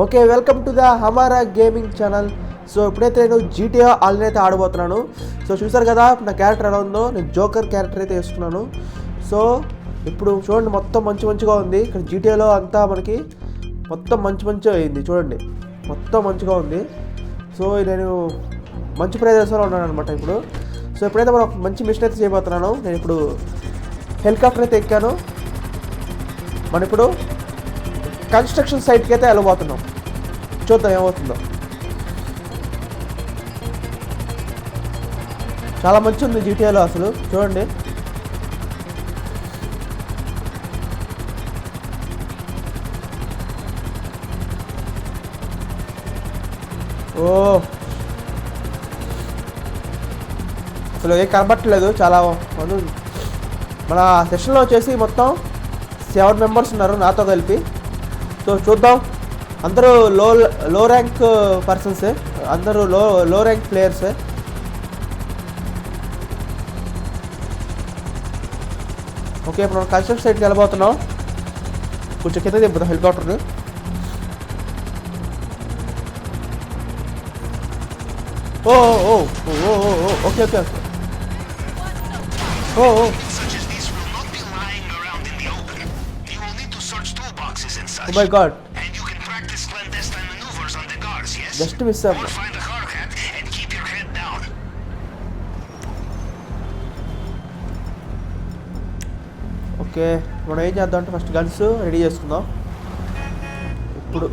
Okay, welcome to the హమారా gaming channel. So ఇప్పుడైతే నేను GTA ఆన్లైన్ అయితే ఆడబోతున్నాను. సో చూసారు కదా నా క్యారెక్టర్ ఎలా ఉందో, నేను జోకర్ క్యారెక్టర్ అయితే వేసుకున్నాను. సో ఇప్పుడు చూడండి, మొత్తం మంచిగా ఉంది. ఇక్కడ GTAలో అంతా మనకి మొత్తం మంచిగా అయింది. చూడండి, మొత్తం మంచిగా ఉంది. సో నేను మంచి ప్రదేశంలో ఉన్నాను అనమాట ఇప్పుడు. సో ఇప్పుడైతే మనం మంచి మిషన్ అయితే చేయబోతున్నాను. నేను ఇప్పుడు హెలికాప్టర్ అయితే ఎక్కాను. మనం ఇప్పుడు కన్స్ట్రక్షన్ సైట్కి అయితే వెళ్ళబోతున్నాం. చూద్దాం ఏమవుతుందో. చాలా మంచి ఉంది GTAలో అసలు. చూడండి, ఓ అసలు ఏం కనబట్టలేదు. చాలా మంది మన సెషన్లో వచ్చేసి మొత్తం 7 మెంబర్స్ ఉన్నారు నాతో కలిపి. సో చూద్దాం, అందరూ లో ర్యాంక్ పర్సన్సే, అందరూ లో ర్యాంక్ ప్లేయర్సే. ఓకే, ఇప్పుడు మనం కన్స్ట్రక్షన్ సైట్కి వెళ్ళబోతున్నాం. కొంచెం కింద దింపుతాం హెలికాప్టర్ని. Oh oh oh oh okay okay okay. Oh oh my god, just miss అవ్వ. ఓకే, మనం ఏం చేద్దాం అంటే ఫస్ట్ గన్స్ రెడీ చేసుకుందాం. ఇప్పుడు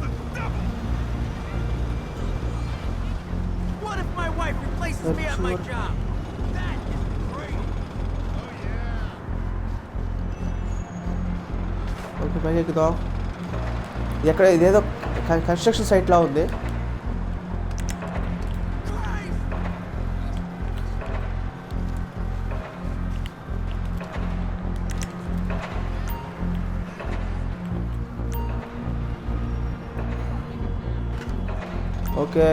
ఓకే, పైకి ఎక్కుదాం. ఎక్కడ ఇదేదో కన్స్ట్రక్షన్ సైట్లా ఉంది. ఓకే,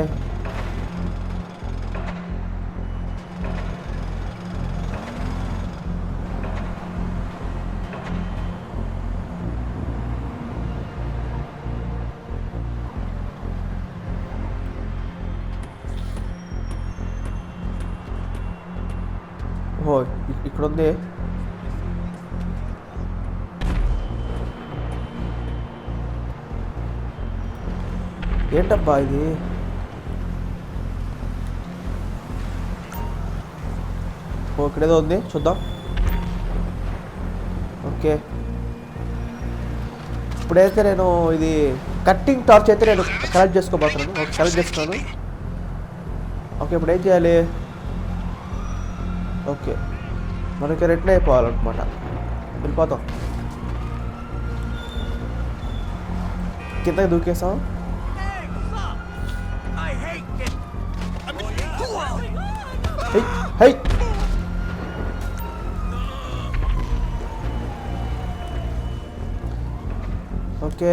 ఓ ఇక్కడ ఉంది. ఏంటబ్బా ఇది? ఓ ఇక్కడేదో ఉంది, చూద్దాం. ఓకే, ఇప్పుడైతే నేను ఇది కట్టింగ్ టార్చ్ అయితే నేను కలెక్ట్ చేసుకోబోతున్నాను. ఓకే, కలెక్ట్ చేస్తున్నాను. ఓకే, ఇప్పుడు ఏం చేయాలి? ఓకే, మనకి రిటర్న్ అయిపోవాలన్నమాట. వెళ్ళిపోతాం. కిందకి దూకేసాం. హై, ఓకే,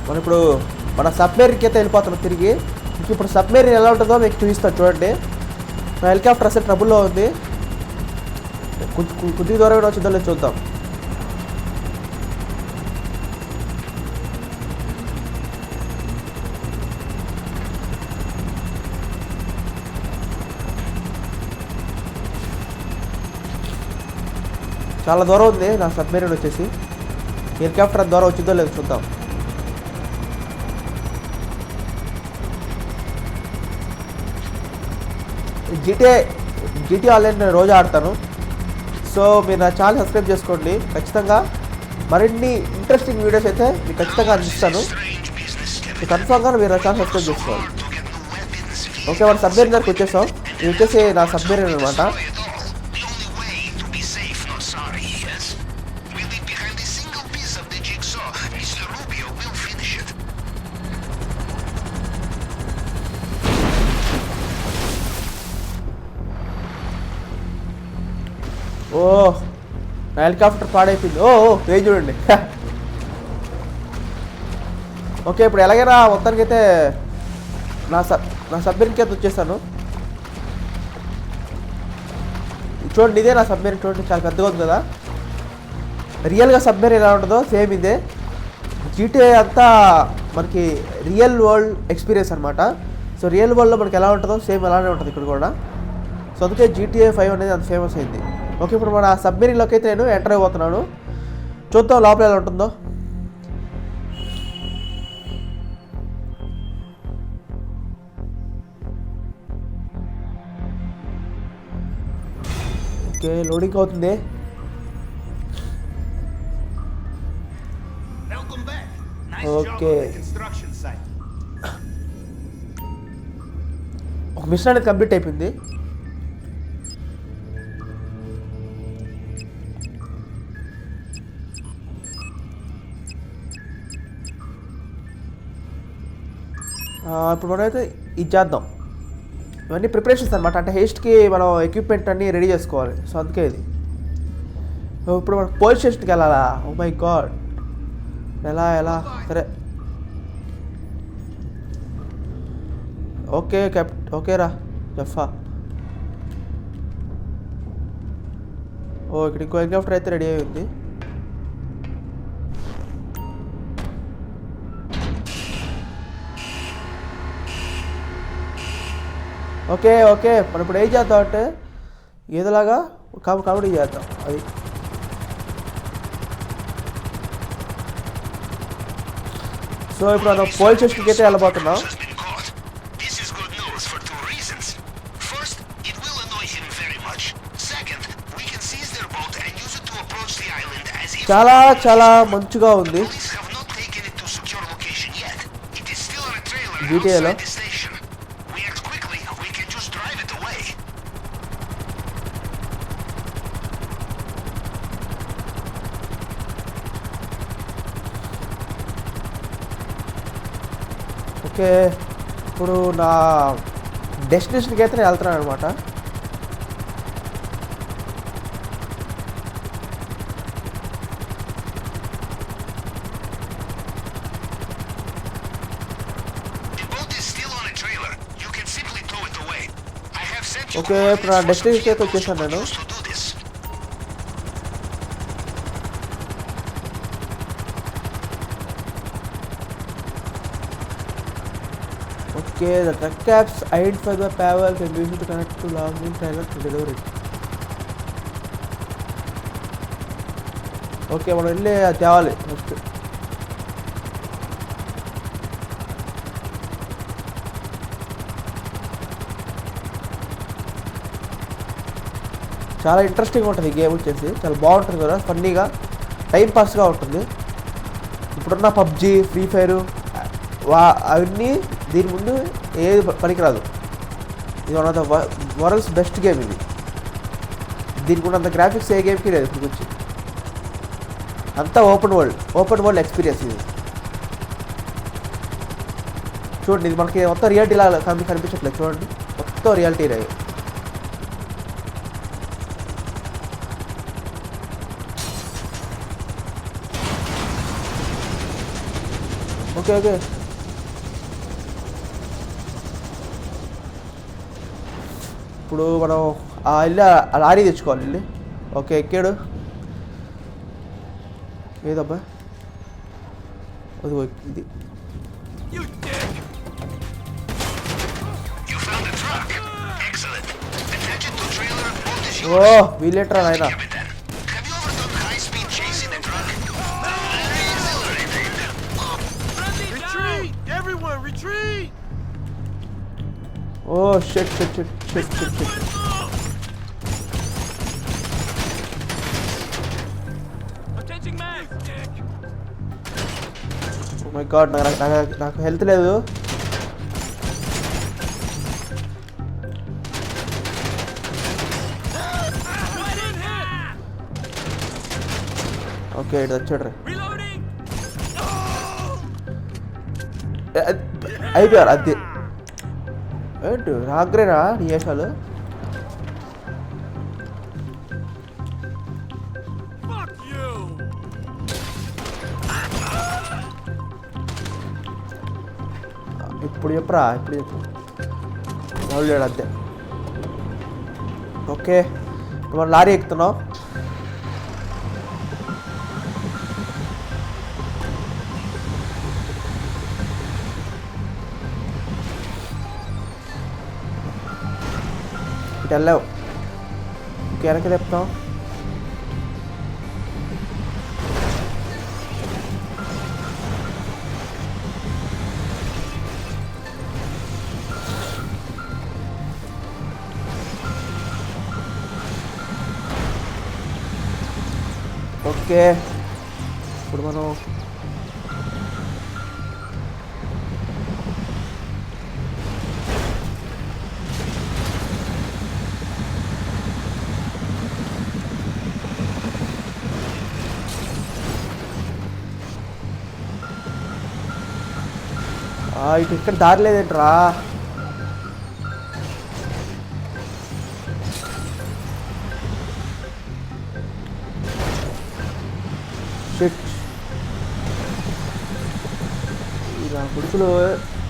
మనం ఇప్పుడు మన సబ్మెరీన్కి అయితే వెళ్ళిపోతున్నాం తిరిగి. ఇప్పుడు సబ్మెరీన్ ఎలా ఉంటుందో మీకు చూపిస్తాను. చూడండి, నా హెలికాప్టర్ అసలు ట్రబుల్లో ఉంది. కొద్ది దూరం వచ్చిందో లేదు చూద్దాం. చాలా దూరం ఉంది నా సబ్మెరీన్ వచ్చేసి. హెలికాప్టర్ ద్వారా వచ్చిందో లేదు చూద్దాం. GTA ఆన్లైన్ నేను రోజు ఆడతాను. సో మీరు నా ఛానల్ సబ్స్క్రైబ్ చేసుకోండి. ఖచ్చితంగా మరిన్ని ఇంట్రెస్టింగ్ వీడియోస్ అయితే మీకు ఖచ్చితంగా అందిస్తాను. కన్ఫామ్గా మీరు నా ఛానల్ సబ్స్క్రైబ్ చేసుకోవాలి. ఓకే, మన సబ్మెరీన్ దగ్గరికి వచ్చేసాం. ఇది వచ్చేసి నా సబ్మెరీన్ అనమాట. ఓ నా హెలికాప్టర్ పాడైపోయింది. ఓ వేయి చూడండి. ఓకే ఇప్పుడు ఎలాగైనా మొత్తానికైతే నా సబ్మెరీన్కి అయితే వచ్చేసాను. చూడండి ఇదే నా సబ్మెరీన్. చూడండి చాలా పెద్దగా ఉంది కదా. రియల్గా సబ్మెరీన్ ఎలా ఉంటుందో సేమ్ ఇదే. జీటీఏ అంతా మనకి రియల్ వరల్డ్ ఎక్స్పీరియన్స్ అనమాట. సో రియల్ వరల్డ్లో మనకి ఎలా ఉంటుందో సేమ్ అలానే ఉంటుంది ఇక్కడ కూడా. సో అందుకే GTA 5 అనేది అంత ఫేమస్ అయింది. ఓకే ఇప్పుడు మన సబ్మెరీన్లోకి అయితే నేను ఎంటర్ అయిపోతున్నాను. చూద్దాం లోపల ఎలా ఉంటుందో. ఓకే లోడింగ్ అవుతుంది. ఓకే ఒక మిషన్ అనేది కంప్లీట్ అయిపోయింది. ఇప్పుడు మనమైతే ఇది చేద్దాం. ఇవన్నీ ప్రిపరేషన్స్ అనమాట. అంటే హేస్ట్కి మనం ఎక్విప్మెంట్ అన్నీ రెడీ చేసుకోవాలి. సో అందుకే ఇది. ఇప్పుడు మనం పోలీస్ స్టేషన్కి వెళ్ళాలా? ఓ మై గాడ్ ఎలా సరే ఓకే ఓకే రా జఫా. ఓ ఇక్కడ ఇంకో హెలికాప్టర్ అయితే రెడీ అయింది. ఓకే మనం ఇప్పుడు ఏం చేద్దాం అంటే ఏదోలాగా కామెడీ చేద్దాం. అది సో ఇప్పుడు మనం పోలీస్ స్టేషన్కి అయితే వెళ్ళబోతున్నాం. చాలా చాలా మంచిగా ఉంది జీటీఏలో. ఓకే ఇప్పుడు నా డెస్టినేషన్కి అయితే నేను వెళ్తున్నాను అనమాట. ఓకే ఇప్పుడు నా డెస్టినేషన్కి అయితే వచ్చేసాను నేను. Okay, the truck caps identified by Pavel can be used to connect to long-range trailer to deliver it. Okay, మనం వెళ్ళి తేవాలి ఫస్ట్. చాలా ఇంట్రెస్టింగ్ ఉంటుంది ఈ గేమ్ వచ్చేసి. చాలా బాగుంటుంది కదా, ఫన్నీగా టైం పాస్గా ఉంటుంది. ఇప్పుడున్న పబ్జీ ఫ్రీ ఫైర్ అవన్నీ దీని ముందు ఏది పనికిరాదు. ఇది one of the world's best game ఇది. దీనికి ఉన్నంత గ్రాఫిక్స్ ఏ గేమ్కి లేదు ఇప్పుడు వచ్చి. అంతా ఓపెన్ వరల్డ్ ఎక్స్పీరియన్స్ ఇది. చూడండి ఇది మనకి మొత్తం రియాలిటీ లాగా కనిపించట్లేదు. చూడండి మొత్తం రియాలిటీ రే. ఓకే ఇప్పుడు మనం వెళ్ళి ఆ లారీ తెచ్చుకోవాలి వెళ్ళి. ఓకే ఎక్కాడు. ఏదబ్బా అది ఇది. ఓ వీళ్ళేట్రా నాయనా. Oh shit. Oh my god నాకు హెల్త్ లేదు. ఓకే ఇటు వచ్చాడు రే. అయిపోయారు అది. ఏంటి రాగ్రేనా నీ వేషాలు? ఇప్పుడు చెప్పరా, ఇప్పుడు చెప్పు. ఎవరు లేడు అంతే. ఓకే, మనం లారీ ఎక్కుతున్నాం. ఇటు వెళ్ళావు. ఓకే, వెనక్కి తెప్పుతాం. ఓకే, ఇప్పుడు మనం ఇటు ఇక్కడ దారి లేదేంట్రా. గుడుకులు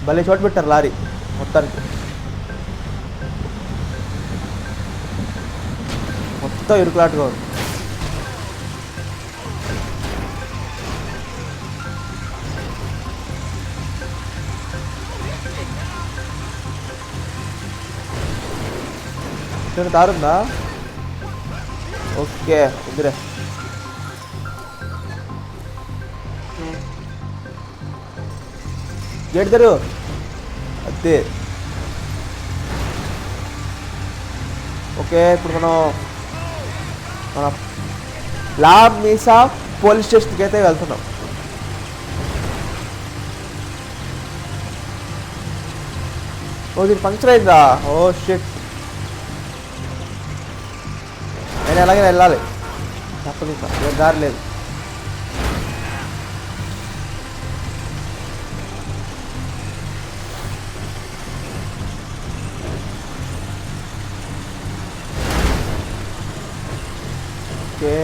భలే చోటు పెట్టారు లారీ మొత్తానికి. మొత్తం ఇరుకులాటుగా ఉంది. ఇక్కడ దారుందా? ఓకే, వద్దురే. గేట్ తెరు. అదే. ఓకే, ఇప్పుడు మన లా మీసా పోలీస్ స్టేషన్కి అయితే వెళ్తున్నాం. ఓ, దీనికి పంక్చర్ అయిందా? Oh shit. నేను ఎలాగైనా వెళ్ళాలి, తప్పదు, ఇంకా ఏం దారి లేదు. Okay,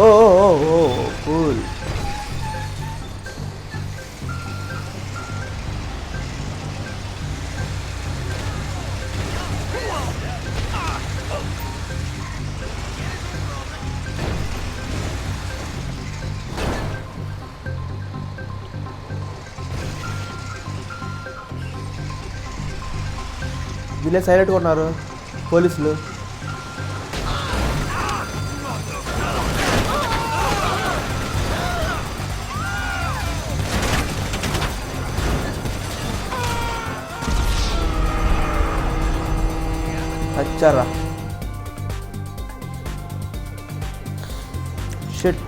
oh oh oh cool. వీళ్ళే సైలెంట్గా ఉన్నారు పోలీసులు. వచ్చారా? షిట్.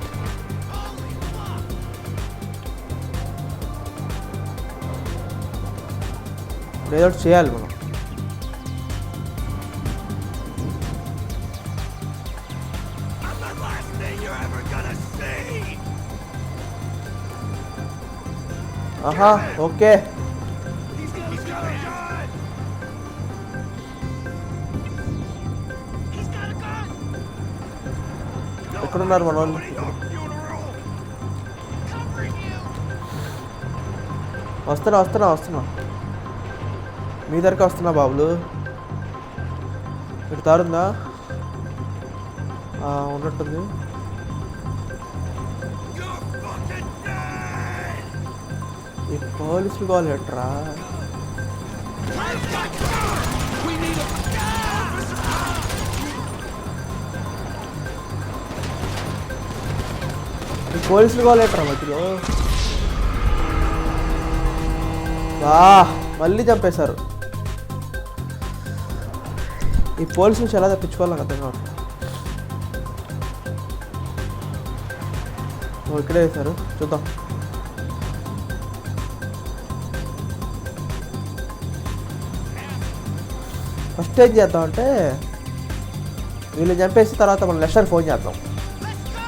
ఏదో చేయాలి మనం. ఆహా, ఓకే. ఎక్కడున్నారు మన వాళ్ళు? వస్తున్నా మీ దగ్గరికి వస్తున్నా బాబులు. ఇక్కడ దారుందా? ఉన్నట్టుంది. ఈ పోలీసులు కావాలి ఎట్రా? ఈ పోలీసులు కావాలి ఎట్రా మధ్యలో? మళ్ళీ చంపేశారు. ఈ పోలీసు నుంచి ఎలా తప్పించుకోవాలి నాకు అర్థం కావట్లేదు. ఇక్కడే వేశారు, చూద్దాం. ఫస్ట్ ఏం చేద్దామంటే వీళ్ళు చంపేసిన తర్వాత మనం లెస్టర్ ఫోన్ చేద్దాం.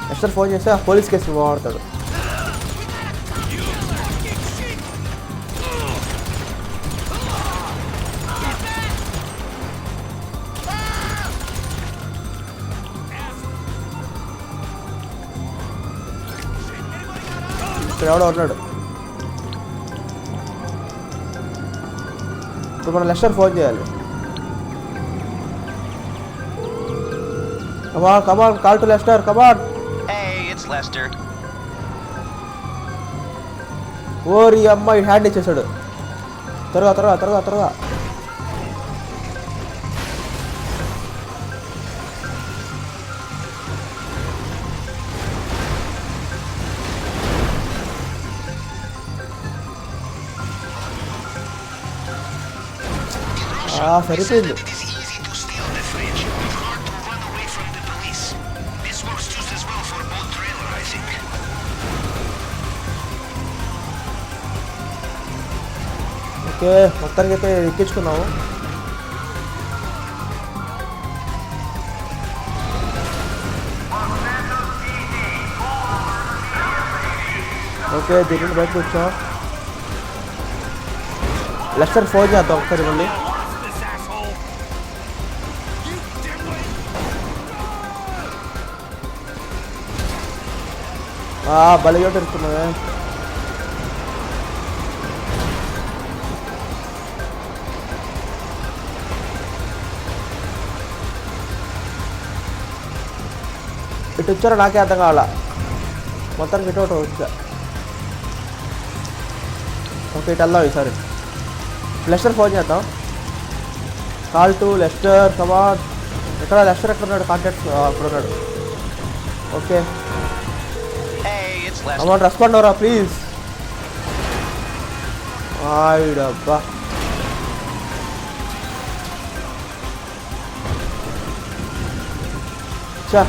లెస్టర్ ఫోన్ చేస్తే ఆ పోలీస్ కేసు వాడతాడు. ఇక్కడ ఎవడో ఉన్నాడు. ఇప్పుడు మనం లెస్టర్ ఫోన్ చేయాలి. Come on, call to Lester, come on. Hey, it's Lester. ఓరి అమ్మాయి హ్యాండ్ ఇచ్చేసాడు. త్వరగా. సరిపోయింది. ఓకే, మొత్తానికి అయితే ఎక్కించుకున్నాము. ఓకే, దీని బయటకు వచ్చాం. లెస్టర్ ఫోన్ చేద్దాం ఒకసారి మళ్ళీ. బలిగా పెడుతున్నావే. ఇటు వచ్చారో నాకే అర్థం కావాలా. మొత్తానికి ఇటు ఒకటి వచ్చా. ఓకే, ఇటు వెళ్దాం ఈసారి. లెస్టర్ ఫోన్ చేద్దాం. Call to Lester, come on. ఎక్కడ లెస్టర్ ఎక్కడ ఉన్నాడు? కాంటాక్ట్స్ అప్పుడు ఉన్నాడు. ఓకే, కమాన్ రెస్పాండ్ అవరా ప్లీజ్. డబ్బా. చా,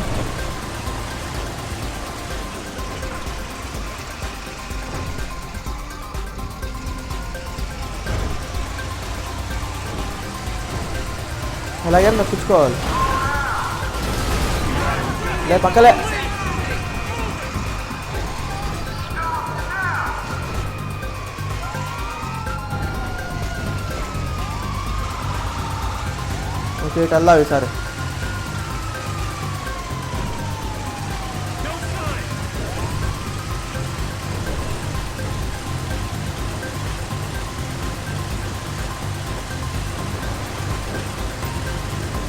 అలాగే నొప్పించుకోవాలి. లే పక్కలే. ఓకే, ఇటు వెళ్దాం ఈసారి.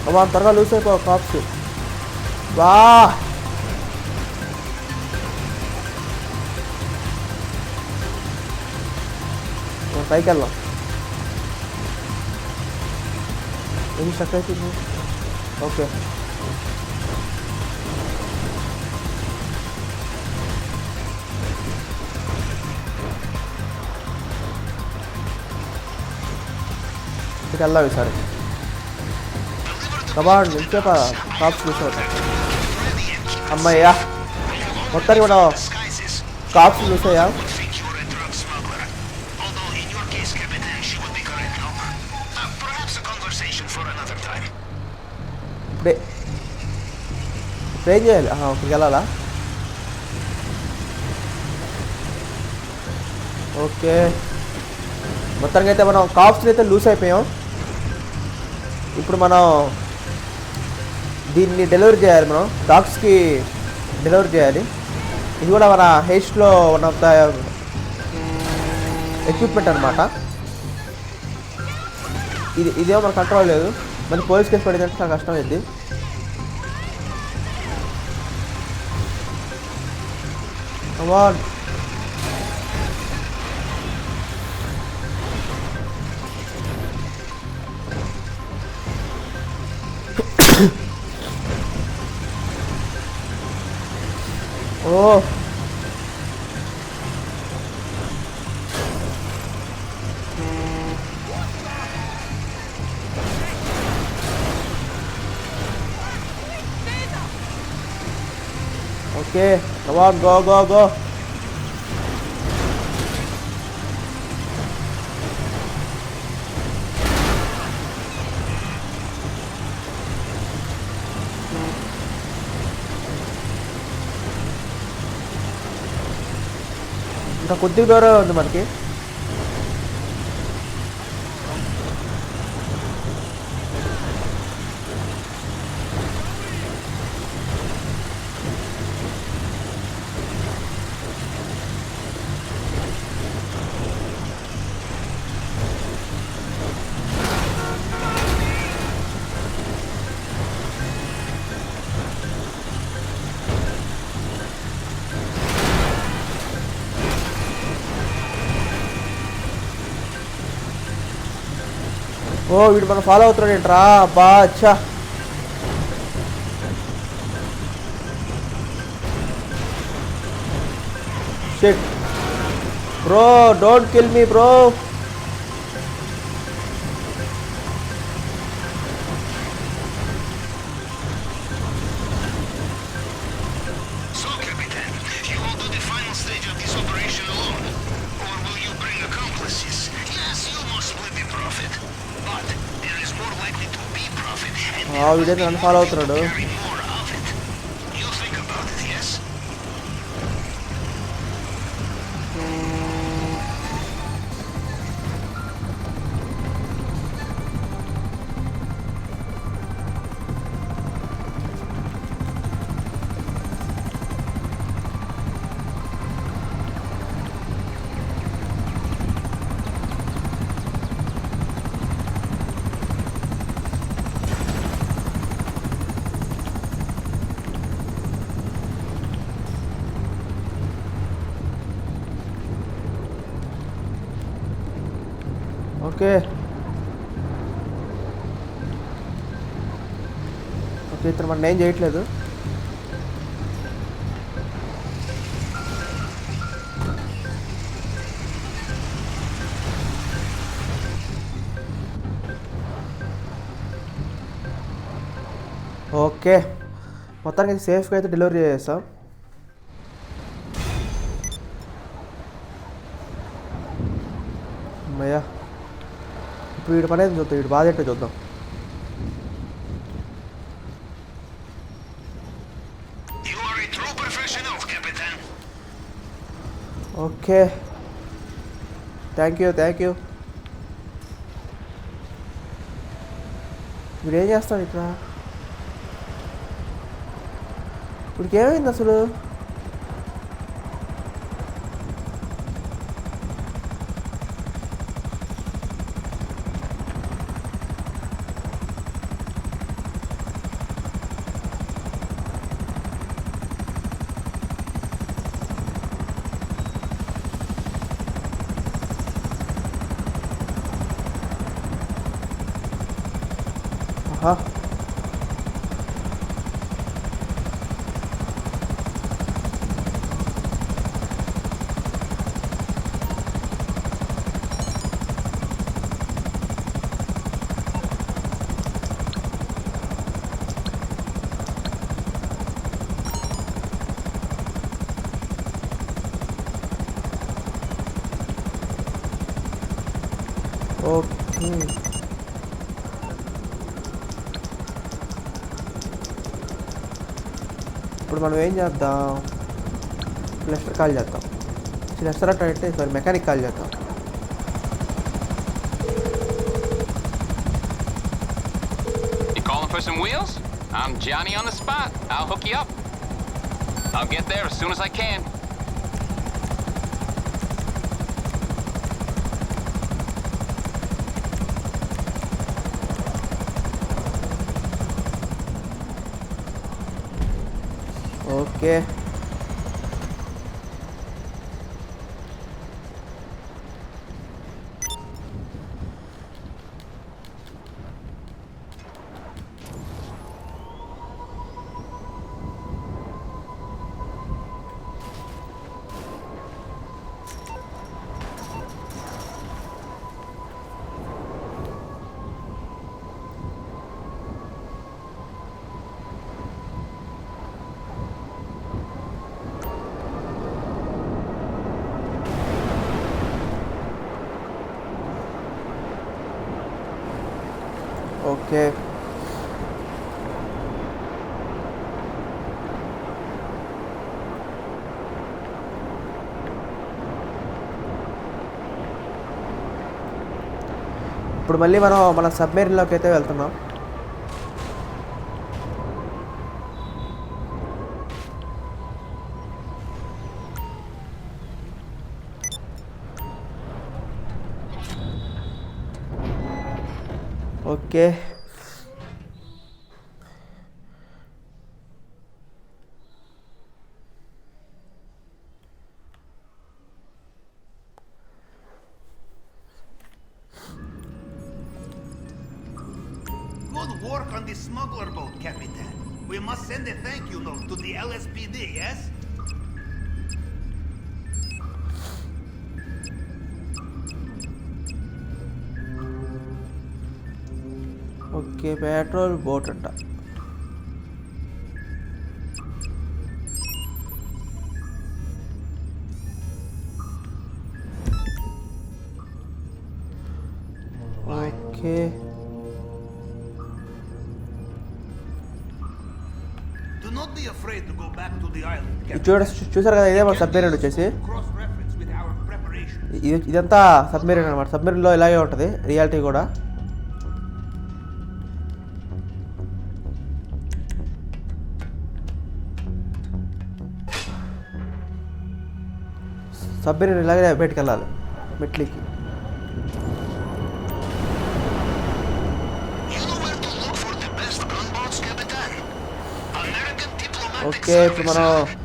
కమాన్, త్వరగా లూస్ అయిపో కాప్స్. వా, పైకి వెళ్దాం. ఏమి స్టక్ అవుతుంది. ఓకే, ఇటు వెళ్దాం ఈసారి. కమాన్, ఇంకేపా కాప్స్ లూస్ అవుతాం. అమ్మాయ్యా, మొత్తానికి కూడా కాప్స్ లూస్ అయ్యా. ఇప్పుడు ఏం చేయాలి? ఇక్కడికి వెళ్ళాలా? ఓకే, మొత్తానికి అయితే మనం కాప్స్ని అయితే లూస్ అయిపోయాం. ఇప్పుడు మనం దీన్ని డెలివరీ చేయాలి. మనం డాగ్స్కి డెలివరీ చేయాలి. ఇది కూడా మన హెయిస్ట్లో వన్ ఆఫ్ ద ఎక్విప్మెంట్ అనమాట. ఇదేమో మన కంట్రోల్ లేదు. మళ్ళీ పోలీస్ కేసు పడిందంటే చాలా కష్టం అయింది. కమాన్, ఓ ఓకే, కమాన్, గో. ఇంకా కొద్దిగా దూరం ఉంది మనకి. ఓ వీడు మనం ఫాలో అవుతున్నాడు ఏంట్రా, అబ్బా అచ్చా. Shit bro, don't kill me bro. So, Captain, you will do the final stage of this operation alone? Or will you bring accomplices? Yes, you must split the profit. But there is more likely to be profit, and there will వీడైతే be నన్ను more follow will అవుతున్నాడు. to carry more of it. You think about it, yes? Okay okay, ఇతను మన ఏం చేయట్లేదు. Okay, మొత్తానికి సేఫ్గా అయితే డెలివరీ చేస్తాం. అమ్మయ్యా, ఇప్పుడు వీడి పని అయితే చూద్దాం, వీడి బాధ ఏంటో చూద్దాం. You are a true professional, Captain. Okay, thank you. వీడు ఏం చేస్తాడు ఇక్కడ? వీడికి ఏమైంది అసలు? ఆహా, ఓకే. ఇప్పుడు మనం ఏం చేద్దాం? లెస్టర్ కాల్ చేద్దాం. లెస్టర్ అంటే సారీ, మెకానిక్ కాల్ చేద్దాం. You calling for some wheels? I'm Johnny on the spot. I'll hook you up. I'll get there as soon as I can. Okay, okay. ఇప్పుడు మళ్ళీ మనం మన సబ్మెరీన్లోకి అయితే వెళ్తున్నాం. Okay, Good work on the smuggler boat, Capitan. We must send a thank you note to the LSPD, yes? Okay, patrol boat అంట. Okay, Do not be afraid to go back to the island, చూసారు కదా, ఇదే మన submarine వచ్చేసి. Cross-reference with our preparations. ఇదంతా submarine అనమాట. సబ్మెరీన్లో ఇలాగే ఉంటుంది రియాలిటీ కూడా. సబ్మెరీన్ ఇలాగే బయటికి వెళ్ళాలి మెట్లకి. You know where to look for the best gunboats, Capitan? American diplomatic okay, ఇప్పుడు మనం service.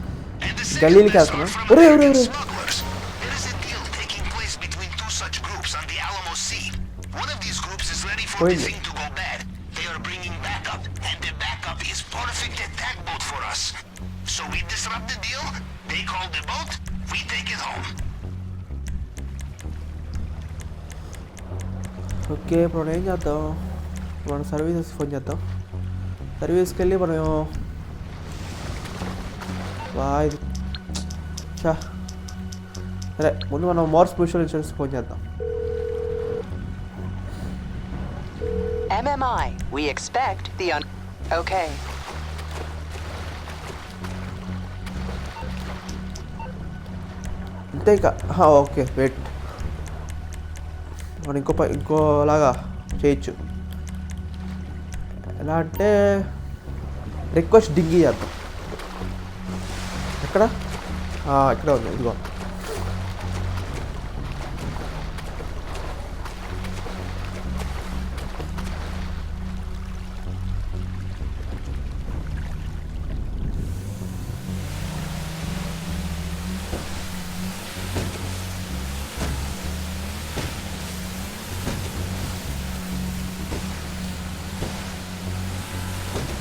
And the second గల్లీలకి best వెళ్తున్నాం. are from ఒరే American smugglers. There is a deal taking place between two such groups on the Alamo Sea. One of these groups is ready for the Pointless. thing to go bad. They are bringing backup, and the backup is perfect attack boat for us. So we disrupt the deal, they call the boat, we take it home. Okay, ఇప్పుడు మనం ఏం చేద్దాం, మన services phone చేద్దాం. సర్వీస్కి వెళ్ళి మనం ఇది సరే, ముందు మనం మోర్స్ మ్యూచువల్ ఇన్సూరెన్స్ ఫోన్ చేద్దాం. MMI, we expect the Okay. అంతే ఇక. ఓకే, వెయిట్, మనం ఇంకోలాగా చేయొచ్చు. ఎలా అంటే రిక్వెస్ట్ డింగి చేద్దాం. ఎక్కడ? ఇక్కడ ఉంది, ఇదిగో.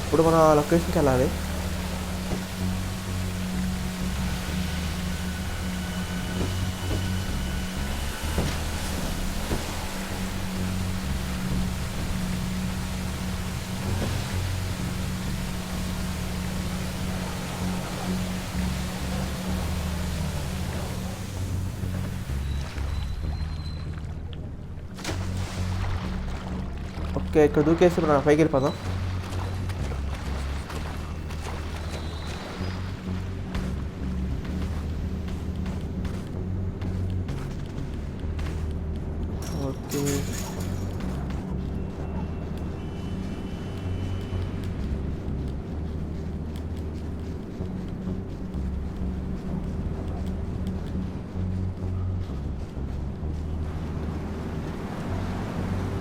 ఇప్పుడు మన లొకేషన్కి వెళ్ళాలి. ఓకే, ఇక్కడ దూకేసి మనం పైకి వెళ్ళిపోదాం. ఓకే,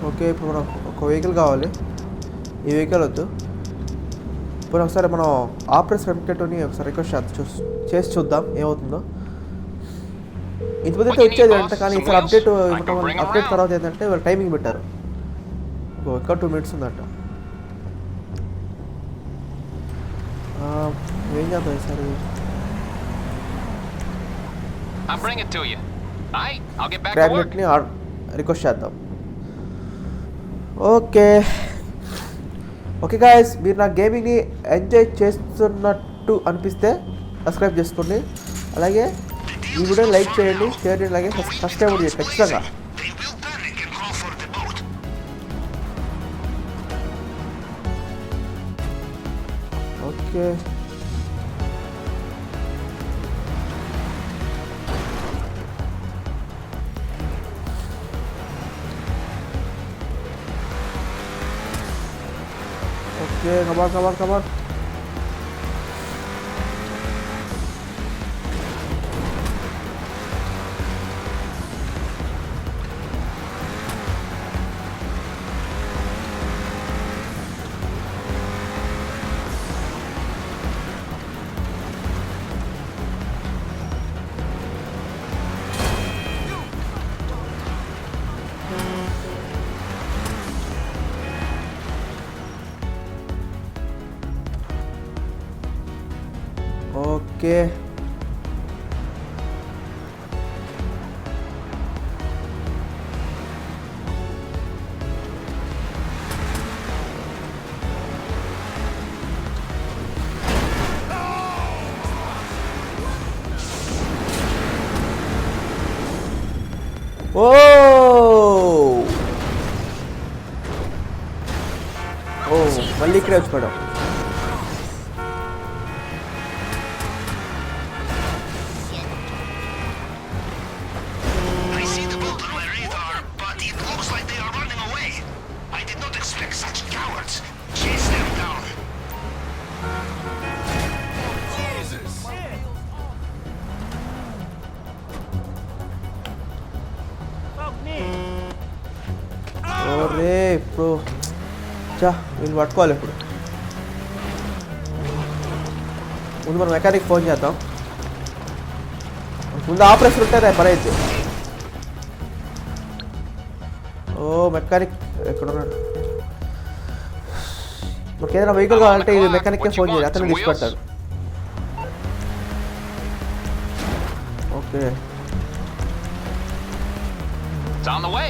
ఓకే, ఇప్పుడు మనం ఒక వెహికల్ కావాలి. ఈ వెహికల్ వద్దు. ఇప్పుడు ఒకసారి మనం ఆపరేషన్ రెమిటెట్ని ఒకసారి రిక్వెస్ట్ చేసి చూద్దాం ఏమవుతుందో. ఇంతమంది అయితే వచ్చేది అంట, కానీ ఈసారి అప్డేట్ తర్వాత ఏంటంటే వాళ్ళు టైమింగ్ పెట్టారు. ఇంకా 2 minutes ఉందంట. ఏం చేద్దాం ఈసారి? క్రాబ్నెట్ని రిక్వెస్ట్ చేద్దాం. ఓకే గాయస్, మీరు నా గేమింగ్ని ఎంజాయ్ చేస్తున్నట్టు అనిపిస్తే సబ్స్క్రైబ్ చేసుకోండి. అలాగే ఈ వీడియో లైక్ చేయండి, షేర్ చేయండి, అలాగే సబ్స్క్రైబ్ చేయండి ఖచ్చితంగా. ఓకే, ఓకే కమాన్ కమాన్ కమాన్. ఓకే ఓ ఓ మళ్ళీ ఇక్కడే వచ్చి I see the boat on my radar, but it looks like they are running away. I did not expect such cowards. Chase them down. ఓరే ఇప్పుడు చా వీళ్ళు పట్టుకోవాలి. ఇప్పుడు ముందు మనం మెకానిక్ ఫోన్ చేద్దాం. ముందు ఆపరేషన్ ఉంటుంది పని అయితే. ఓ మెకానిక్ ఎక్కడున్నాడు? మనకి ఏదైనా వెహికల్ కావాలంటే ఇది మెకానిక్కే ఫోన్ చేయాలి, అతను తీసుకెళ్తాడు. Okay It's on the way.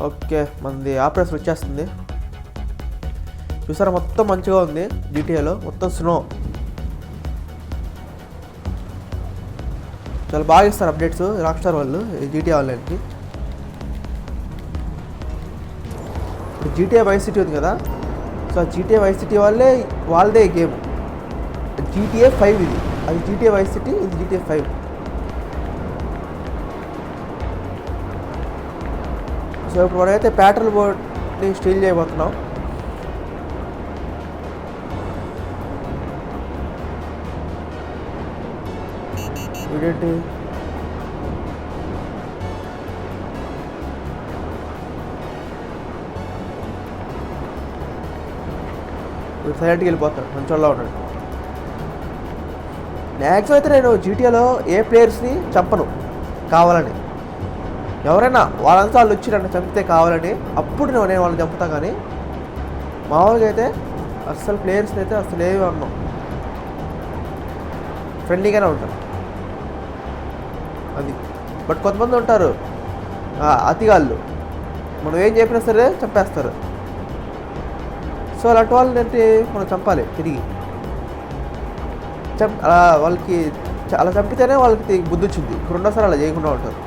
Okay మనది ఆపరేషన్ వచ్చేస్తుంది. చూసారా మొత్తం మంచిగా ఉంది. జీటీఏలో మొత్తం స్నో చాలా బాగా ఇస్తారు అప్డేట్స్ రాక్ స్టార్ వాళ్ళు జీటీఏ ఆన్లైన్కి. ఇప్పుడు జీటీఏ వైస్ సిటీ ఉంది కదా, సో ఆ జీటీఏ వైస్ సిటీ వాళ్ళదే గేమ్. జీటీఏ 5 ఇది, అది జీటీఏ వైస్ సిటీ, ఇది జీటీఏ 5. సో ఇప్పుడు మనమైతే ప్యాట్రోల్ బోట్ని స్టీల్ చేయబోతున్నాం. ఇదేంటి ఇప్పుడు సైలెంట్కి వెళ్ళిపోతాడు, మంచోళ్ళ ఉన్నాడు. మ్యాక్సిమం అయితే నేను జీటీఏలో ఏ ప్లేయర్స్ని చంపను కావాలని. ఎవరైనా వాళ్ళంతా వాళ్ళు వచ్చి నన్ను చంపితే కావాలని అప్పుడు నేను వాళ్ళని చంపుతా. కానీ మామూలుగా అయితే అస్సలు ప్లేయర్స్ని అయితే అసలు ఏమి అన్నాం, ఫ్రెండ్లీగానే ఉంటారు అది. బట్ కొంతమంది ఉంటారు అతిగాళ్ళు, మనం ఏం చెప్పినా సరే చంపేస్తారు. సో అలాంటి వాళ్ళని ఏంటి మనం చంపాలి తిరిగి. అలా వాళ్ళకి అలా చంపితేనే వాళ్ళకి బుద్ధి వచ్చింది, రెండోసారి అలా చేయకుండా ఉంటారు.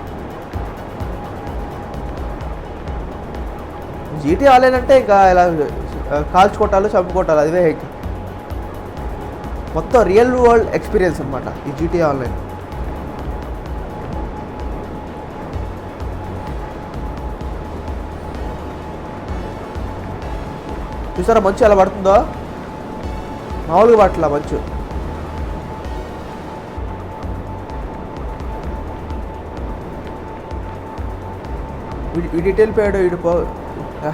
జీటీ ఆన్లైన్ అంటే ఇంకా ఇలా కాల్చుకోవటాలు చంపుకోవటాలు అదే మొత్తం రియల్ వరల్డ్ ఎక్స్పీరియన్స్ అనమాట ఈ జీటీ ఆన్లైన్. చూసారా మంచు ఎలా పడుతుందో, మామూలుగా పట్ల మంచు. ఈ డీటెయిల్ పేడు వీడు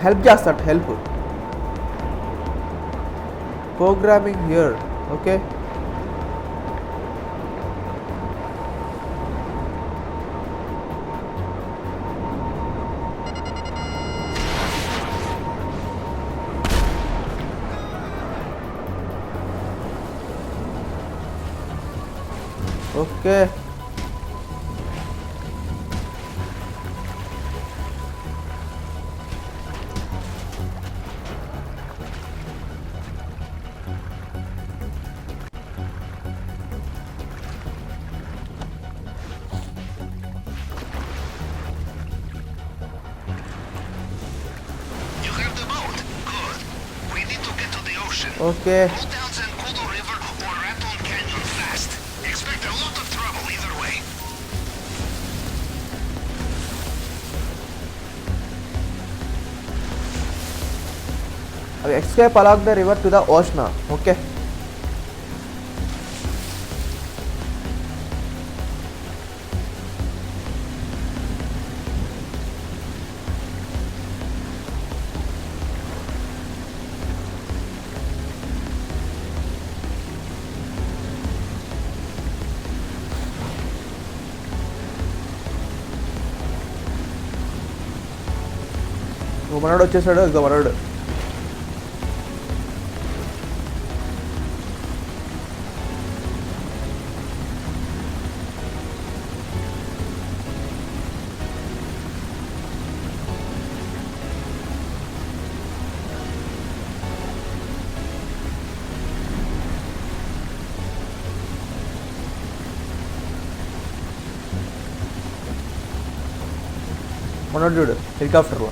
హెల్ప్ చేస్తాడు, help programming here. Okay okay You have the boat? Good. We need to get to the ocean. Okay Go down Zancudo River or Raton Canyon fast. Expect a lot of trouble either way. అవి escape along the river to the ocean. Okay, మనోడు వచ్చేసాడు. ఇక మనోడు మనోడు చూడు హెలికాప్టర్లో.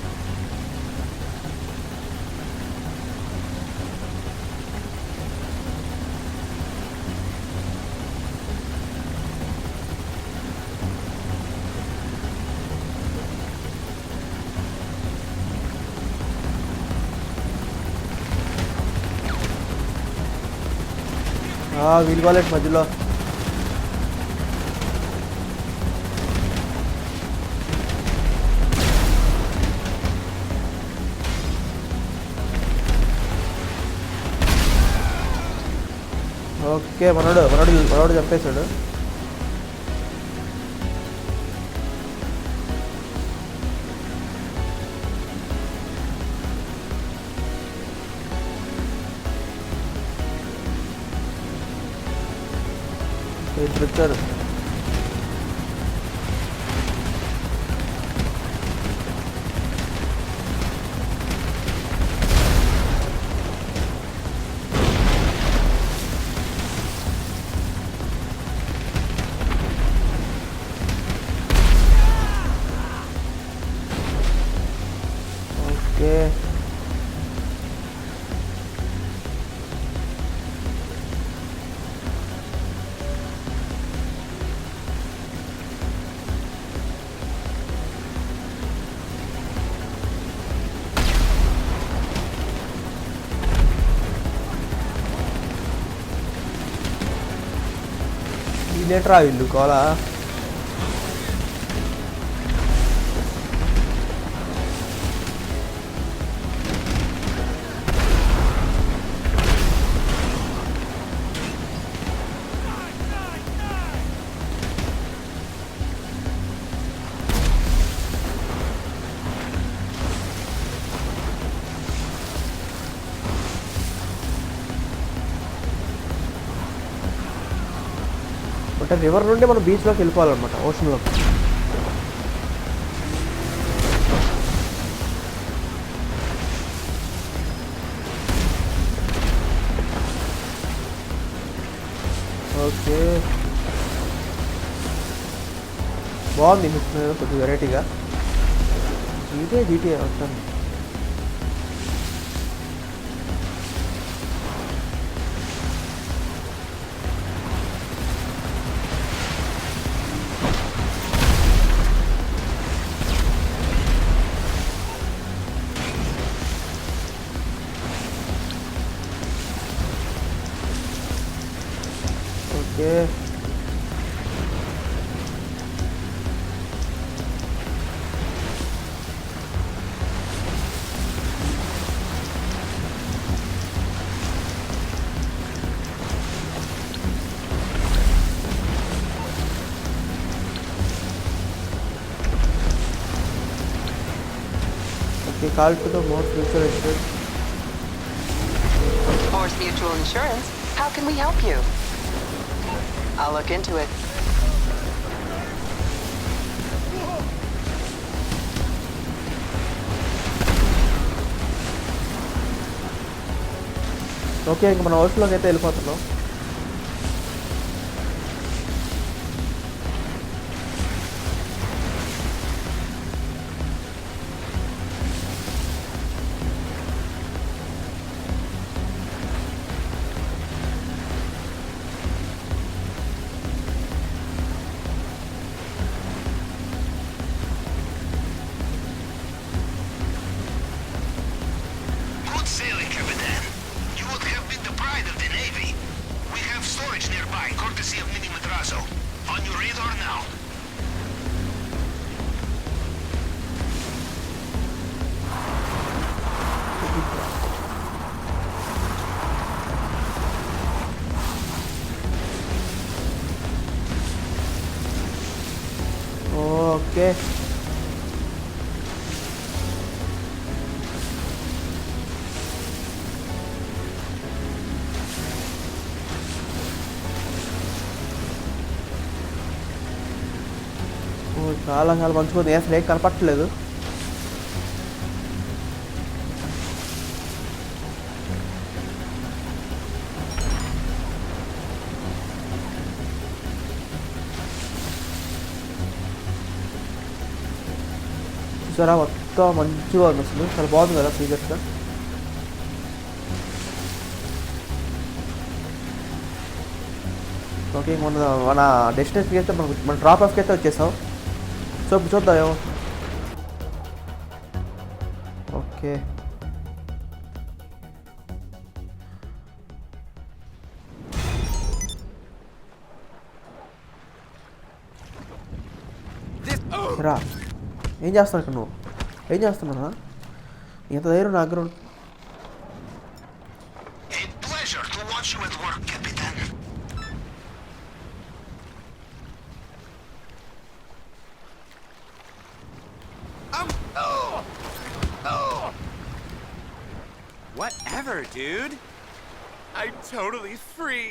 Wheel wallet మధ్యలో. Okay, మనోడు చంపేశాడు. ఇద్దరు వచ్చారు. ఓకే, ఇదేట్రా వీళ్ళు కోలా. అంటే రివర్ నుండి మనం బీచ్లోకి వెళ్ళిపోవాలన్నమాట, ఓషన్లోకి. ఓకే, బాగుంది కొద్దిగా వెరైటీగా. జీటీఏ వచ్చాను. Okay, call to the Morse Mutual Insurance. Morse Mutual Insurance, how can we help you? I'll look into it. Okay, ఇంక మన ఓషన్లోకి అయితే వెళ్ళిపోతున్నాం. Good sailing, Captain. vessel. On your radar now. Okay. చాలా చాలా మంచిగా ఉంది. అసలు ఏం కనపట్టలేదు. చూసారా మొత్తం మంచిగా ఉంది. అసలు చాలా బాగుంది కదా సీరియస్గా. ఓకే, మన డెస్టినేషన్కి అయితే మన డ్రాప్ ఆఫ్కి అయితే వచ్చేసాం. సో ఇప్పుడు చూద్దాం. ఓకే, రా. ఏం చేస్తున్నావు ఇక్కడ? నువ్వు ఏం చేస్తున్నారా? ఎంత ధైర్యం నా దగ్గర? A pleasure to watch you at work, Capitan. Whatever, dude. I'm totally free.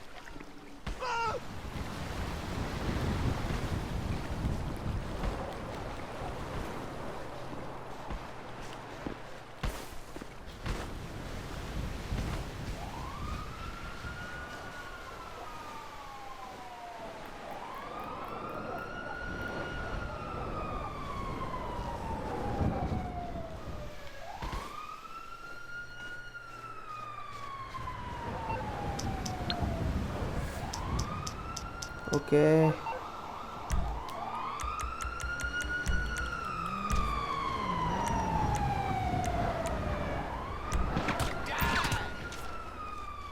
Okay,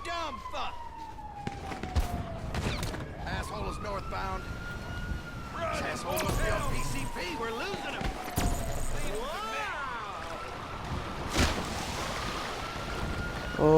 Dumb fuck. Asshole is northbound. Asshole must be on PCP. We're losing him. Oh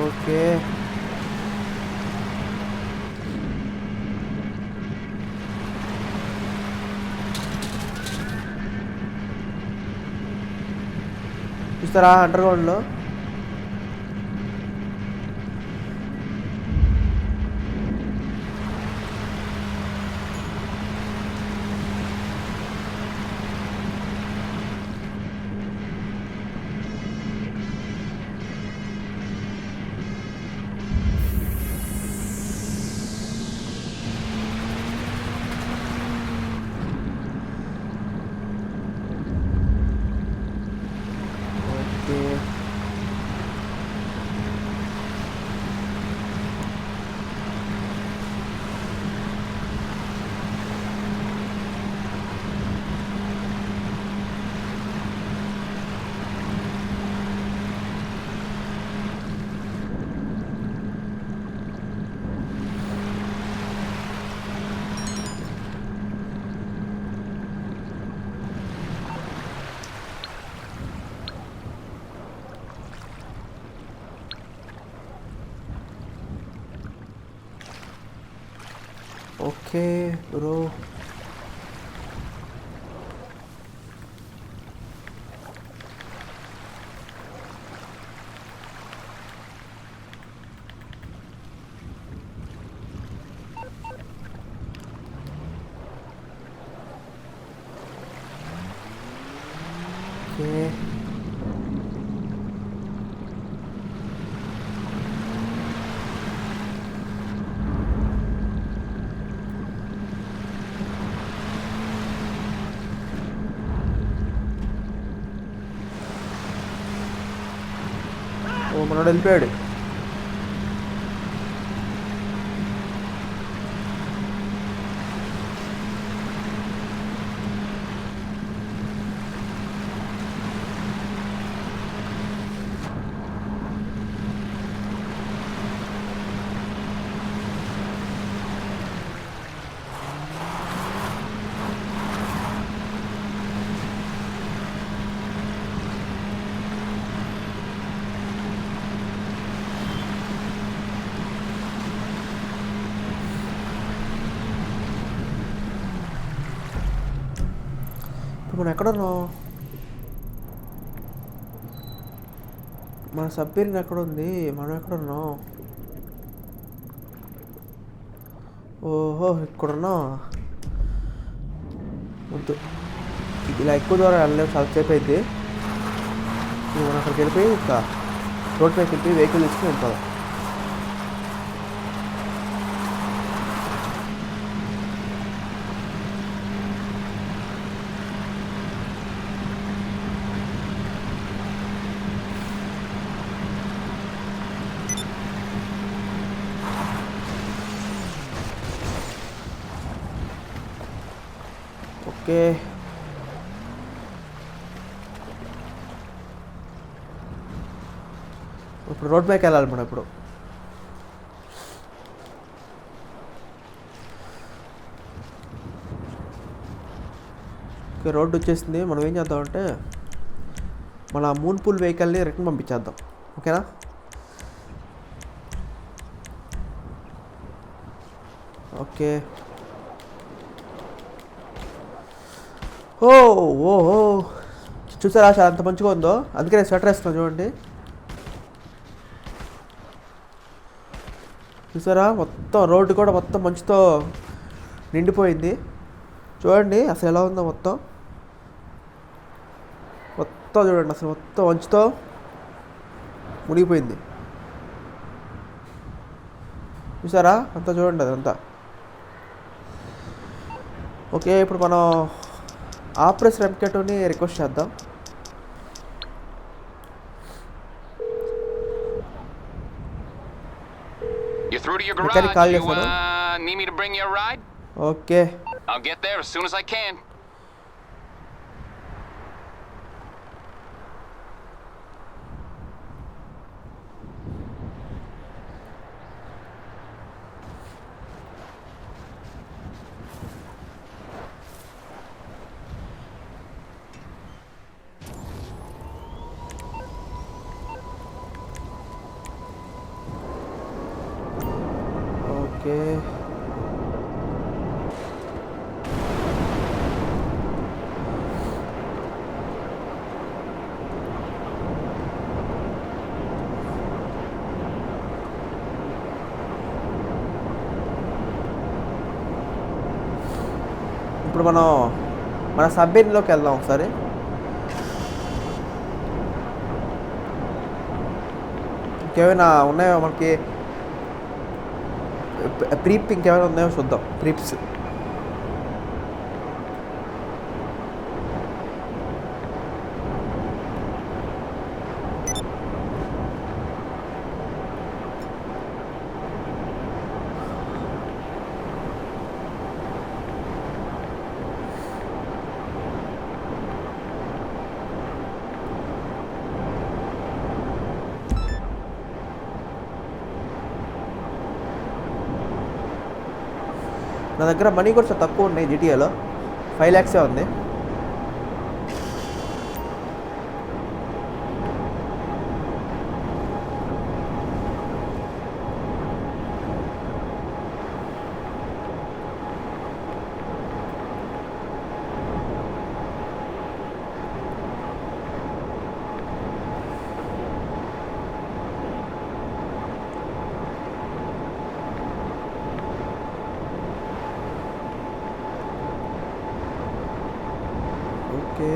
okay, చూస్తారా అండర్ గ్రౌండ్లో ఓకే బ్రో. ఓ మనోడు వెళ్ళిపోయాడు. ఇప్పుడు మనం ఎక్కడున్నాం? మన submarine ఎక్కడుంది? మనం ఎక్కడున్నాం? ఓహో ఇక్కడున్నాం. వద్దు, ఇలా ఎక్కువ దూరం వెళ్ళలేము, చాలా సేపు అయితే. మనం అక్కడికి వెళ్ళిపోయి ఇంకా రోడ్ పైకి వెళ్ళిపోయి వెహికల్ తీసుకుని వెళ్ళిపోదాం. ఓకే, ఇప్పుడు రోడ్ పైకి వెళ్ళాలి మనం. ఇప్పుడు ఓకే, రోడ్డు వచ్చేసింది. మనం ఏం చేద్దామంటే మన మూన్ పూల్ వెహికల్ని రిటర్న్ పంపించేద్దాం. ఓకేనా? ఓకే. ఓ ఓహో, చూసారా చాలా అంత మంచిగా ఉందో. అందుకే నేను స్వెటర్ వేస్తున్నాను చూడండి. చూసారా మొత్తం రోడ్డు కూడా మొత్తం మంచుతో నిండిపోయింది. చూడండి అసలు ఎలా ఉందో. మొత్తం చూడండి అసలు మొత్తం మంచుతో మునిగిపోయింది. చూసారా అంతా చూడండి అదంతా. ఓకే, ఇప్పుడు మనం ఆపరేషన్ ఎంకెట్ని రిక్వెస్ట్ చేద్దాం. You're through to your Mechanic garage. call You చేస్తాను. need me to bring you a ride? Okay, I'll get there as soon as I can. Okay. ఇప్పుడు మనం మన సబ్మెరీన్లోకి వెళ్దాం ఒకసారి. ఇంకేమైనా ఉన్నాయో మనకి ప్రీప్, ఇంకేమైనా ఉన్నాయో చూద్దాం. ప్రీప్స్ నా దగ్గర మనీ కూడా చాలా తక్కువ ఉన్నాయి. జీటీఏలో 5 lakhs ఉంది. ఓకే,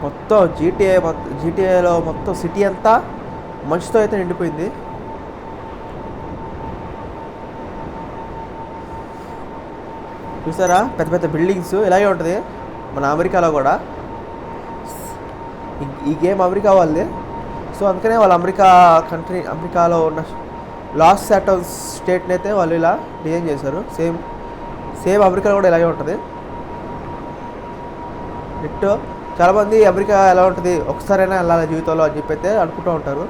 మొత్తం జీటీఏలో మొత్తం సిటీ అంతా మంచుతో అయితే నిండిపోయింది. చూసారా పెద్ద పెద్ద బిల్డింగ్స్. ఇలాగే ఉంటుంది మన అమెరికాలో కూడా. ఈ గేమ్ అమెరికా వాళ్ళే. సో అందుకనే వాళ్ళు అమెరికాలో ఉన్న లాస్ శాటోస్ స్టేట్ని అయితే వాళ్ళు ఇలా డిజైన్ చేశారు. సేమ్ అమెరికాలో కూడా ఇలాగే ఉంటుంది. నెట్ చాలామంది అమెరికా ఎలా ఉంటుంది ఒకసారైనా వెళ్ళాలి జీవితంలో అని చెప్పి అయితే అనుకుంటూ ఉంటారు.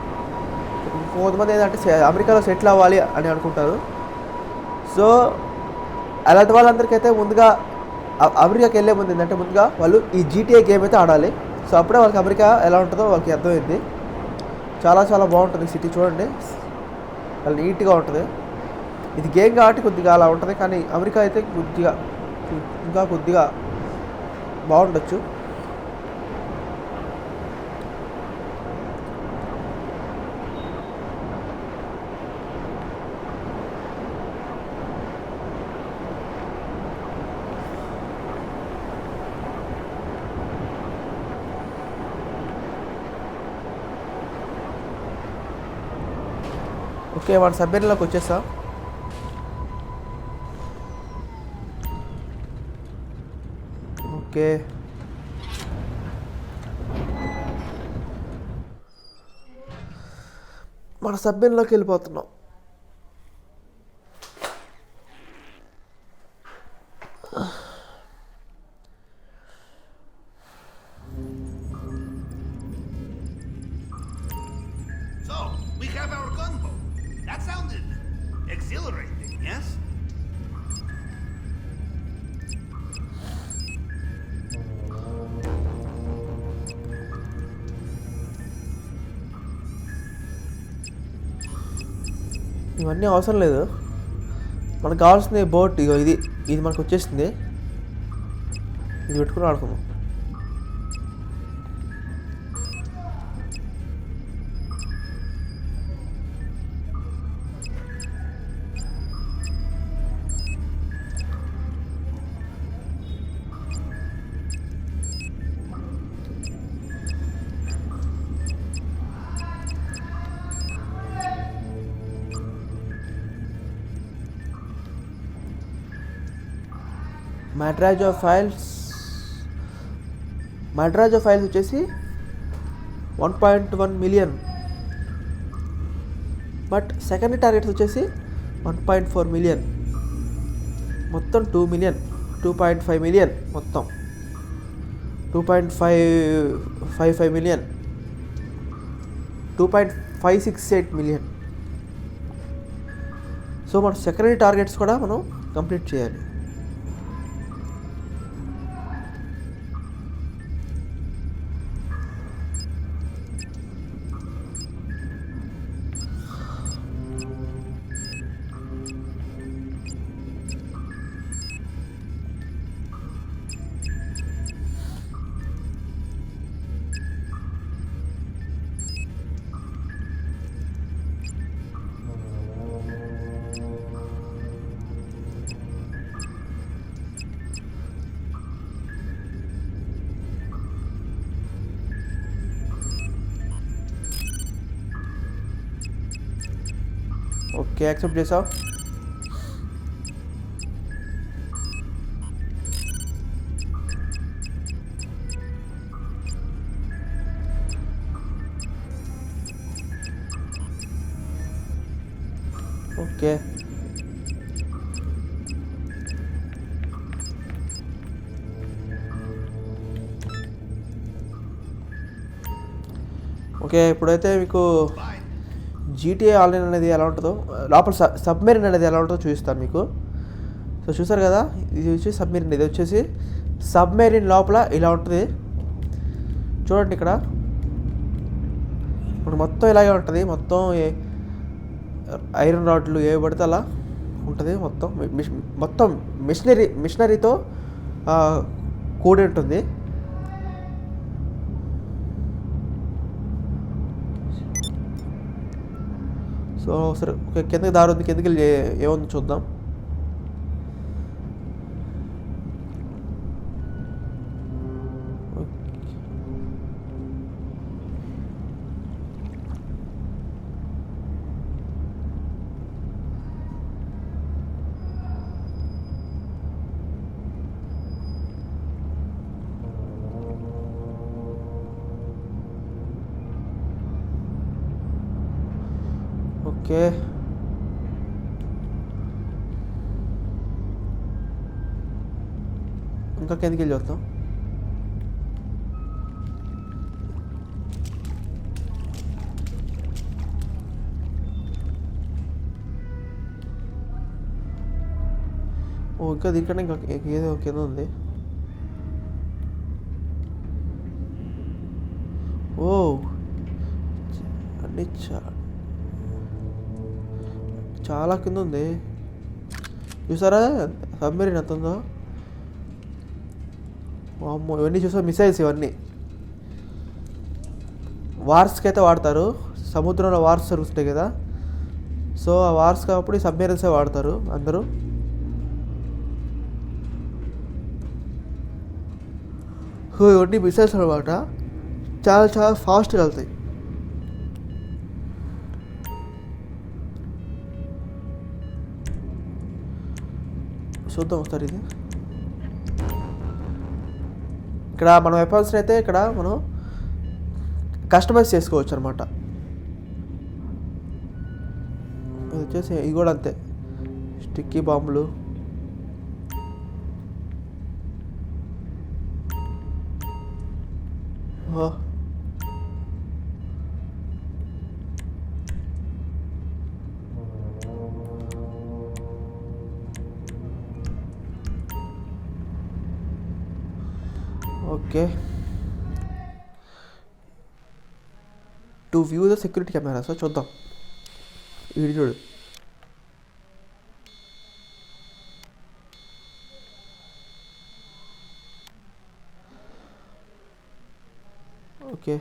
కొంతమంది ఏంటంటే అమెరికాలో సెటిల్ అవ్వాలి అని అనుకుంటారు. సో అలాంటి వాళ్ళందరికీ అయితే ముందుగా అమెరికాకి వెళ్ళే ముందు ఏంటంటే ముందుగా వాళ్ళు ఈ GTA గేమ్ అయితే ఆడాలి. సో అప్పుడే వాళ్ళకి అమెరికా ఎలా ఉంటుందో వాళ్ళకి అర్థమైంది. చాలా చాలా బాగుంటుంది సిటీ చూడండి, చాలా నీట్గా ఉంటుంది. ఇది గేమ్ కాబట్టి కొద్దిగా అలా ఉంటుంది, కానీ అమెరికా అయితే కొద్దిగా బాగుండొచ్చు. ఓకే, మన సబ్మెరీన్లోకి వచ్చేసాం. ఓకే, మన సబ్మెరీన్లోకి వెళ్ళిపోతున్నాం. So, we have our gunboat. That sounded exhilarating, yes? ఇవన్నీ అవసరం లేదు, మనకు కావాల్సింది బోట్. ఇగో ఇది మనకు వచ్చేసింది, ఇది పెట్టుకుని ఆడుకుందాం. మడ్రాజో ఫైల్స్ వచ్చేసి 1.1 మిలియన్. బట్ సెకండ్ టార్గెట్స్ వచ్చేసి 1.4 మిలియన్. మొత్తం 2 మిలియన్, 2.5 మిలియన్, మొత్తం 2.55 మిలియన్, 2.568 మిలియన్. సో మన సెకండరీ టార్గెట్స్ కూడా మనం కంప్లీట్ చేయాలి. ఓకే, యాక్సెప్ట్ చేసావు. Okay, okay. ఇప్పుడైతే మీకు GTA ఆన్లైన్ అనేది ఎలా ఉంటుందో, లోపల సబ్మెరీన్ అనేది ఎలా ఉంటుందో చూపిస్తాను మీకు. సో చూసారు కదా, ఇది వచ్చి సబ్మెరీన్. ఇది వచ్చేసి సబ్మెరీన్ లోపల ఇలా ఉంటుంది చూడండి. ఇక్కడ ఇప్పుడు మొత్తం ఇలాగే ఉంటుంది. మొత్తం ఐరన్ రాడ్లు ఏవి పడితే అలా ఉంటుంది. మొత్తం మిషనరీతో కూడి ఉంటుంది. సో సరే, ఓకే, కిందకి దారి ఉంది, కిందకి వెళ్ళి ఏముంది చూద్దాం. ఓకే ఇంకా కిందకి వెళ్ళి చూద్దాం. ఓ ఇంకా దీనికన్నా ఇంకా ఏదో కింద ఉంది. ఓ అన్నీ చాలా కింద ఉంది. చూసారా సబ్మెరీన్ ఎంత ఉందో. అమ్మో ఇవన్నీ చూసా మిసైల్స్ ఇవన్నీ వార్స్కి అయితే వాడతారు. సముద్రంలో వార్స్ జరుగుతుంటాయి కదా, సో ఆ వార్స్ కాబట్టి సబ్మెరీన్సే వాడతారు అందరూ. సో ఇవన్నీ మిసైల్స్ అనమాట, చాలా చాలా ఫాస్ట్గా వెళ్తాయి. చూద్దాం ఒకసారి ఇది. ఇక్కడ మన వెపన్స్ని అయితే ఇక్కడ మనం కస్టమైజ్ చేసుకోవచ్చు అనమాట. ఇది వచ్చేసి ఇది కూడా అంతే, స్టిక్కీ బాంబులు. Okay to view the security camera. So చూద్దాం ఇది చూడు. ఓకే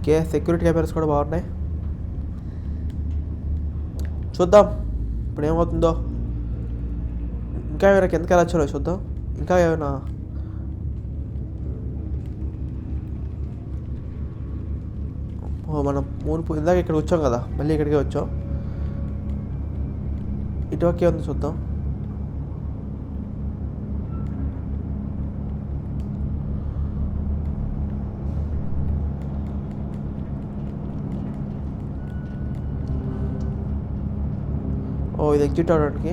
ఓకే సెక్యూరిటీ కెమెరాస్ కూడా బాగున్నాయి. చూద్దాం ఇప్పుడు ఏమవుతుందో. ఇంకా ఏమైనా కిందకి వెళ్ళొచ్చో చూద్దాం. ఇంకా ఏమైనా మనం ఇందాక ఇక్కడ వచ్చాం కదా, మళ్ళీ ఇక్కడికే వచ్చాం. ఇటువకే ఉంది చూద్దాం. ఓ ఇది ఎగ్జిట్ అవడానికి.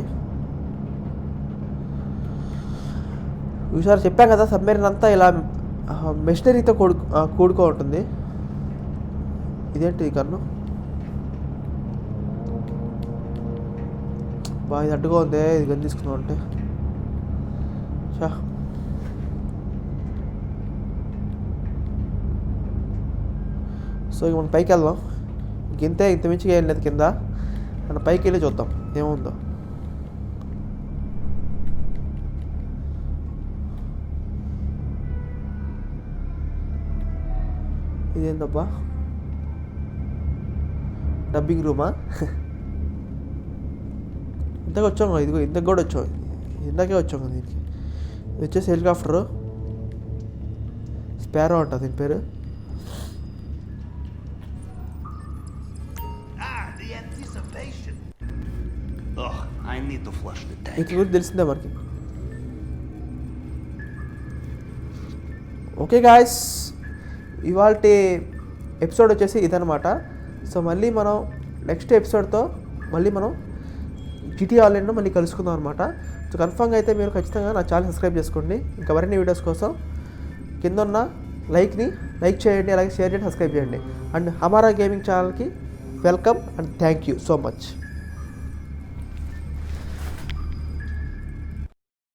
ఈసారి చెప్పాం కదా సబ్మెరీన్ అంతా ఇలా మెషినరీతో కూడుకో ఉంటుంది. ఇదేంటి ఈ కన్ను బాగా ఇది అడ్డుగా ఉంది. ఇది గన్ తీసుకుందాం అంటే చా. సో ఇక మనం పైకి వెళ్దాం. ఇంత మించిగా ఏం లేదు కింద. మన పైకి వెళ్ళి చూద్దాం ఏముందో. ఇదేందబ్బా, డబ్బింగ్ రూమా? ఇంతకు వచ్చాం కదా, ఇదిగో ఇంతకు కూడా వచ్చాం, ఇందాకే వచ్చాం కదా దీనికి. ఇది వచ్చేసి హెలికాప్టరు, స్పారో అంట దీని పేరు. ఇది గురించి తెలిసిందే మనకి. ఓకే గాయస్, ఇవాళ ఎపిసోడ్ వచ్చేసి ఇదనమాట. సో మళ్ళీ మనం నెక్స్ట్ ఎపిసోడ్తో మళ్ళీ మనం GTA ఆన్లైన్లో మళ్ళీ కలుసుకుందాం అనమాట. సో కన్ఫర్మ్గా అయితే మీరు ఖచ్చితంగా నా ఛానల్ సబ్స్క్రైబ్ చేసుకోండి. ఇంకా మరిన్ని వీడియోస్ కోసం కింద ఉన్న లైక్ చేయండి, అలాగే షేర్ చేయండి, సబ్స్క్రైబ్ చేయండి. అండ్ హమారా గేమింగ్ ఛానల్కి welcome and thank you so much.